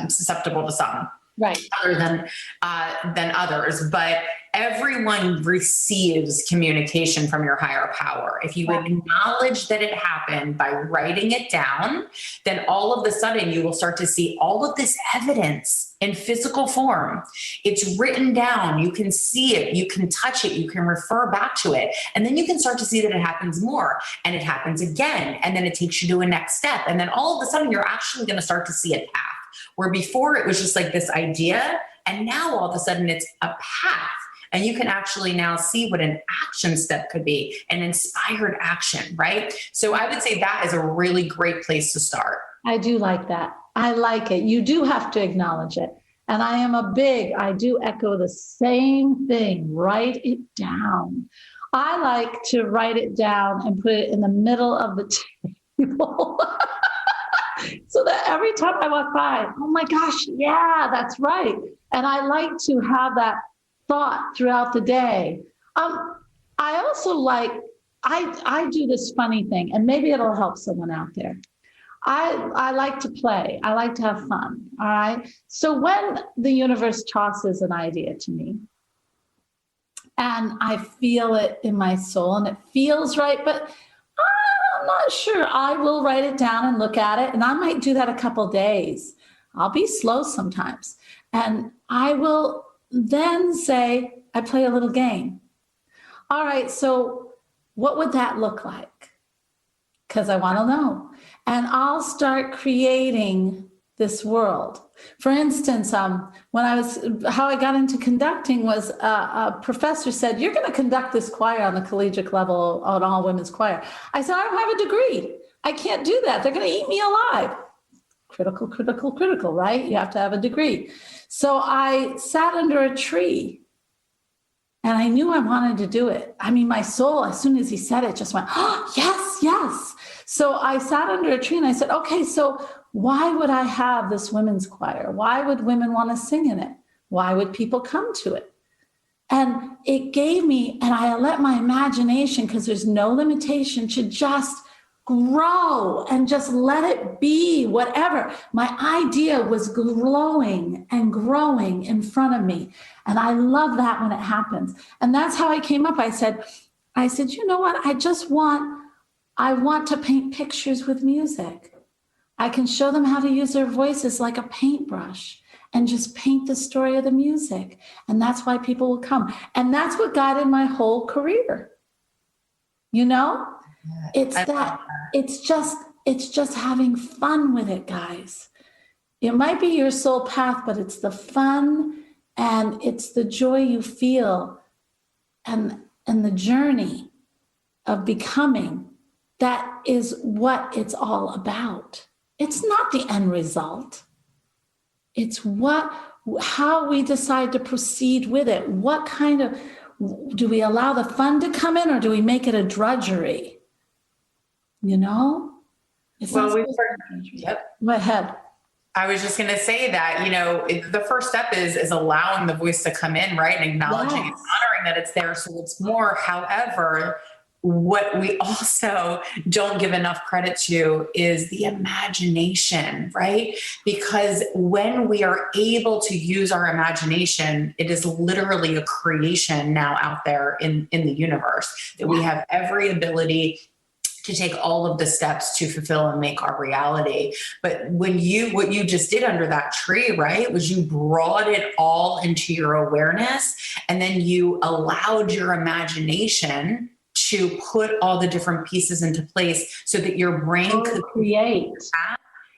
susceptible to some. Right. Other than others, but everyone receives communication from your higher power. If you acknowledge that it happened by writing it down, then all of a sudden you will start to see all of this evidence in physical form. It's written down. You can see it. You can touch it. You can refer back to it. And then you can start to see that it happens more and it happens again. And then it takes you to a next step. And then all of a sudden you're actually going to start to see a path. Where before it was just like this idea, and now all of a sudden it's a path. And you can actually now see what an action step could be, an inspired action, right? So I would say that is a really great place to start. I do like that. I like it. You do have to acknowledge it. And I do echo the same thing. Write it down. I like to write it down and put it in the middle of the table. So that every time I walk by, oh my gosh, yeah, that's right. And I like to have that thought throughout the day. I also I do this funny thing, and maybe it'll help someone out there. I like to play. I like to have fun. All right. So when the universe tosses an idea to me, and I feel it in my soul, and it feels right, but I'm not sure, I will write it down and look at it. And I might do that a couple days. I'll be slow sometimes. And I will then say, I play a little game. All right, so what would that look like? Because I want to know. And I'll start creating this world. For instance, how I got into conducting was a professor said, you're going to conduct this choir on the collegiate level, an all women's choir. I said, I don't have a degree. I can't do that. They're going to eat me alive. Critical, right? You have to have a degree. So I sat under a tree and I knew I wanted to do it. I mean, my soul, as soon as he said it, just went, oh, yes. So I sat under a tree and I said, okay, so why would I have this women's choir? Why would women want to sing in it? Why would people come to it? And it gave me, and I let my imagination, because there's no limitation, to just grow and just let it be whatever. My idea was glowing and growing in front of me. And I love that when it happens. And that's how I came up. I said, you know what? I want to paint pictures with music. I can show them how to use their voices like a paintbrush and just paint the story of the music. And that's why people will come. And that's what guided my whole career. It's just having fun with it, guys. It might be your soul path, but it's the fun and it's the joy you feel and the journey of becoming. That is what it's all about. It's not the end result. It's how we decide to proceed with it. What kind of, do we allow the fun to come in or do we make it a drudgery? Yep. Go ahead. I was just going to say that, the first step is allowing the voice to come in, right? And acknowledging and honoring that it's there. So it's more, however, what we also don't give enough credit to is the imagination, right? Because when we are able to use our imagination, it is literally a creation now out there in the universe, that we have every ability to take all of the steps to fulfill and make our reality. But what you just did under that tree, right, was you brought it all into your awareness, and then you allowed your imagination to put all the different pieces into place so that your brain could create.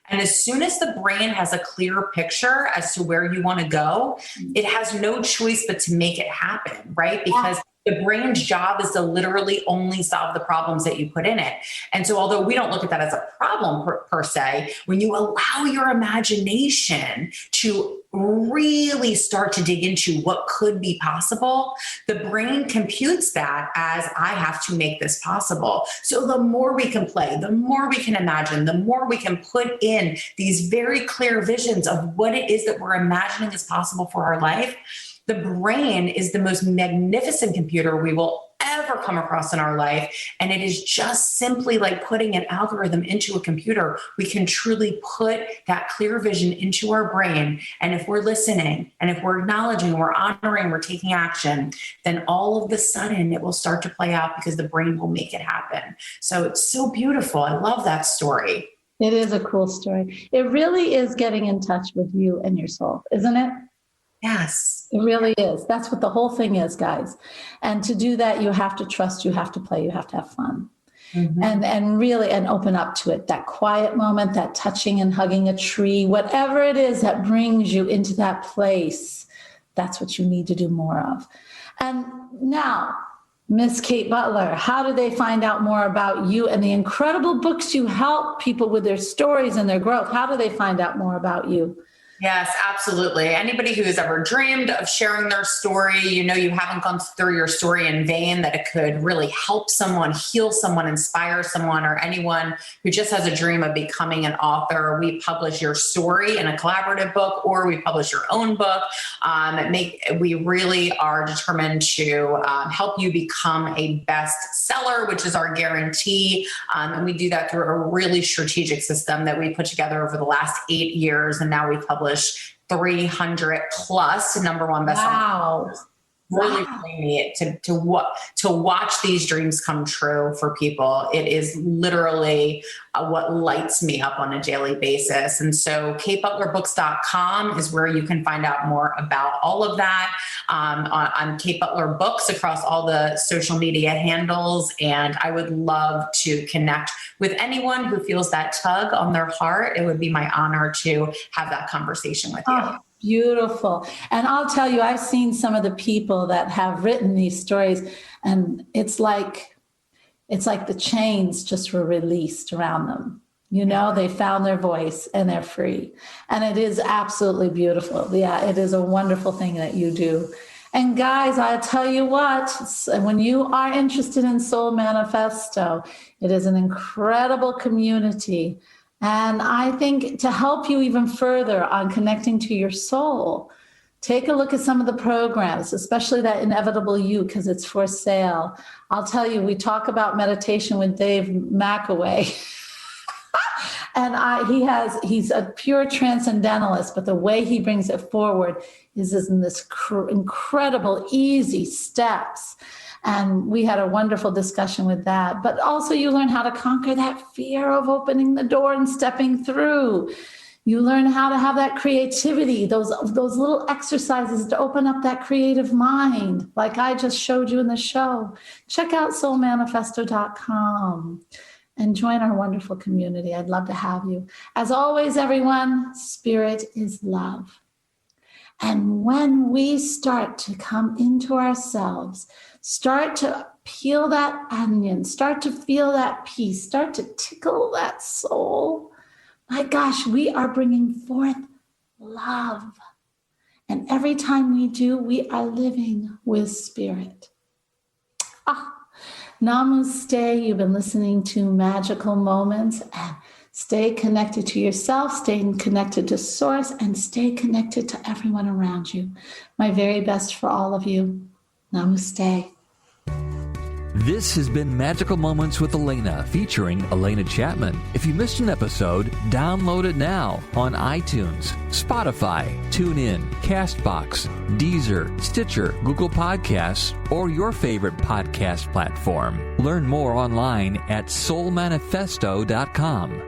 And as soon as the brain has a clear picture as to where you want to go, it has no choice but to make it happen, right? Because The brain's job is to literally only solve the problems that you put in it. And so although we don't look at that as a problem per se, when you allow your imagination to really start to dig into what could be possible, the brain computes that as I have to make this possible. So the more we can play, the more we can imagine, the more we can put in these very clear visions of what it is that we're imagining is possible for our life. The brain is the most magnificent computer we will ever come across in our life. And it is just simply like putting an algorithm into a computer. We can truly put that clear vision into our brain. And if we're listening, and if we're acknowledging, we're honoring, we're taking action, then all of a sudden it will start to play out because the brain will make it happen. So it's so beautiful. I love that story. It is a cool story. It really is getting in touch with you and your soul, isn't it? Yes. It really is. That's what the whole thing is, guys. And to do that, you have to trust, you have to play, you have to have fun. Mm-hmm. And really, and open up to it. That quiet moment, that touching and hugging a tree, whatever it is that brings you into that place, that's what you need to do more of. And now, Miss Kate Butler, how do they find out more about you and the incredible books you help people with their stories and their growth? How do they find out more about you? Yes, absolutely. Anybody who has ever dreamed of sharing their story, you know, you haven't gone through your story in vain, that it could really help someone, heal someone, inspire someone, or anyone who just has a dream of becoming an author. We publish your story in a collaborative book, or we publish your own book. We really are determined to help you become a bestseller, which is our guarantee. And we do that through a really strategic system that we put together over the last 8 years. And now we publish 300 plus number one bestseller. Wow. Really neat to watch these dreams come true for people. It is literally what lights me up on a daily basis. And so katebutlerbooks.com is where you can find out more about all of that. On Kate Butler Books across all the social media handles. And I would love to connect with anyone who feels that tug on their heart. It would be my honor to have that conversation with you. Oh, beautiful. And I'll tell you, I've seen some of the people that have written these stories, and it's like the chains just were released around them. You know, they found their voice and they're free. And it is absolutely beautiful. Yeah, it is a wonderful thing that you do. And guys, I'll tell you what, when you are interested in Soul Manifesto, it is an incredible community. And I think to help you even further on connecting to your soul, take a look at some of the programs, especially that Inevitable You, because it's for sale. I'll tell you, we talk about meditation with Dave McAway. And he's a pure transcendentalist, but the way he brings it forward is in this incredible, easy steps. And we had a wonderful discussion with that. But also you learn how to conquer that fear of opening the door and stepping through. You learn how to have that creativity, those little exercises to open up that creative mind, like I just showed you in the show. Check out soulmanifesto.com. and join our wonderful community. I'd love to have you. As always, everyone, spirit is love. And when we start to come into ourselves, start to peel that onion, start to feel that peace, start to tickle that soul, my gosh, we are bringing forth love. And every time we do, we are living with spirit. Namaste. You've been listening to Magical Moments, and stay connected to yourself, stay connected to Source, and stay connected to everyone around you. My very best for all of you. Namaste. This has been Magical Moments with Alena, featuring Alena Chapman. If you missed an episode, download it now on iTunes, Spotify, TuneIn, CastBox, Deezer, Stitcher, Google Podcasts, or your favorite podcast platform. Learn more online at soulmanifesto.com.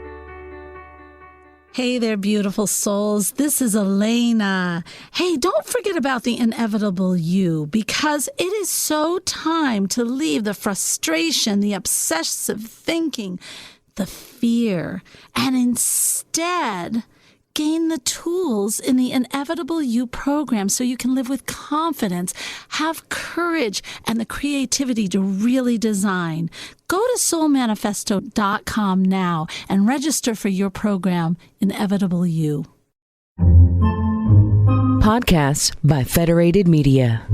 Hey there, beautiful souls. This is Alena. Hey, don't forget about the inevitable you, because it is so time to leave the frustration, the obsessive thinking, the fear, and instead Gain the tools in the Inevitable You program so you can live with confidence, have courage, and the creativity to really design. Go to soulmanifesto.com now and register for your program, Inevitable You. Podcasts by Federated Media.